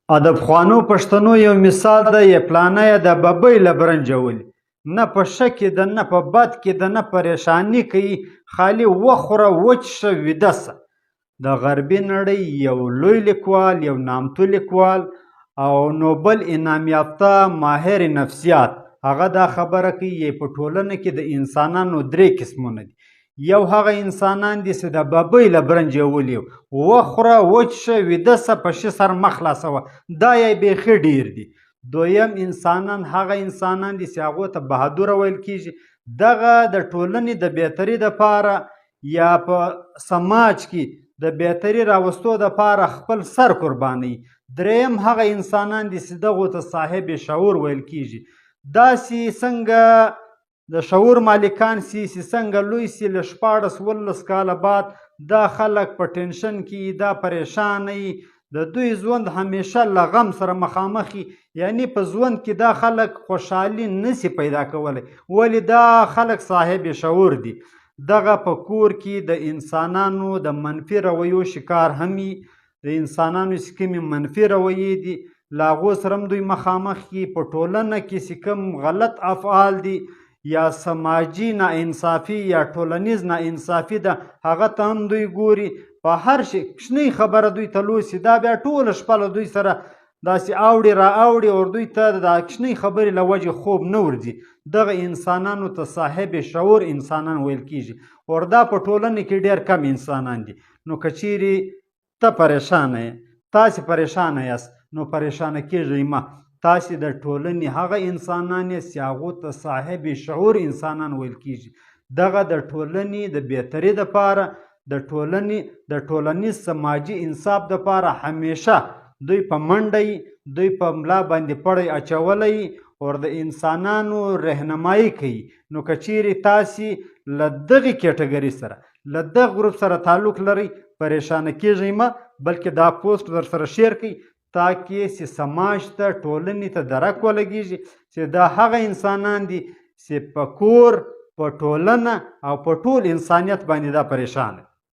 د پخوانو پښتنو یو مثال ده، یې پلانه یې د ببۍ له برنجه ولي. نه په ښه کې ده، نه په بد کې ده، نه پریشاني کوي، خالي وخوره وچشه ویده شه. د غربي نړۍ یو لوی لیکوال، یو نامتو لیکوال او نوبل انعام یافته ماهر نفسیات هغه دا خبره کوي په ټولنه کې د انسانانو درې قسمونه دي. یو هغه انسانان دي چې د ببۍ له برنجې ولي، وخوره وچشه ویده شه، په ښي سر مه خلاصوه، دا یې بیخي ډېر دي. دویم انسانان هغه انسانان دي چې هغو ته بهادوره ویل کېږي، دغه د ټولنې د بهتري دپاره یا په سماج کې د بهتري راوستو دپاره خپل سر قربانوي. دریم هغه انسانان دي چې دغو ته صاحب شعور ویل کېږي. داسې څنګه د شعور مالکان سي چې څنګه لوی سي، له 14-15 کاله بعد دا خلک په ټینشن کې، دا پریشانه وي، د دوی ژوند همیشه له غم سره مخامخ وي. یعنی په ژوند کې دا خلک خوشحالي نسي پیدا کولی، ولې دا خلک صاحب شعور دي. دغه په کور کې د انسانانو د منفي رویو شکار هم وي. د انسانانو چې کومې منفي رویې دي له هغو سره هم دوی مخامخ وي. په ټولنه کې چې کوم غلط افعال دي یا سماجي ناانصافي یا ټولنیز ناانصافي ده هغه ته هم دوی ګوري. په هر شي کوچنۍ خبره دوی ته لوسي، دا بیا ټوله شپه له دوی سره داسې اوړي را اوړي او دوی ته د کوچنۍ خبرې له وجې خوب نه ورځي. دغه انسانانو ته صاحب شعور انسانان ویل کېږي. وردا په ټولنه کې ډېر کم انسانان دي. نو که چیرې ته پریشانه یې، تاسې پریشانه یاست، نو پریشانه کېږئ مه. تاسې د ټولنې هغه انسانان یې چې هغو ته صاحب شعور انسانان ویل کېږي. دغه د ټولنې د بهتري دپاره، د ټولنې د ټولنیز سماجي انصاف دپاره همیشه دوی په منډه یي، دوی په ملا باندې پړی اچولی ور د انسانانو رهنمایي کوي. نو که چیرې تاسې له دغې کیټګري سره، له دغه ګروپ سره تعلق لرئ، پریشانه کېږئ مه، بلکې دا پوسټ در سره شیر کړئ تاکې چې سماج ته، ټولنې ته درک ولګېږي چې دا هغه انسانان دي چې په کور، په ټولنه او په ټول انسانیت باندې دا پریشانه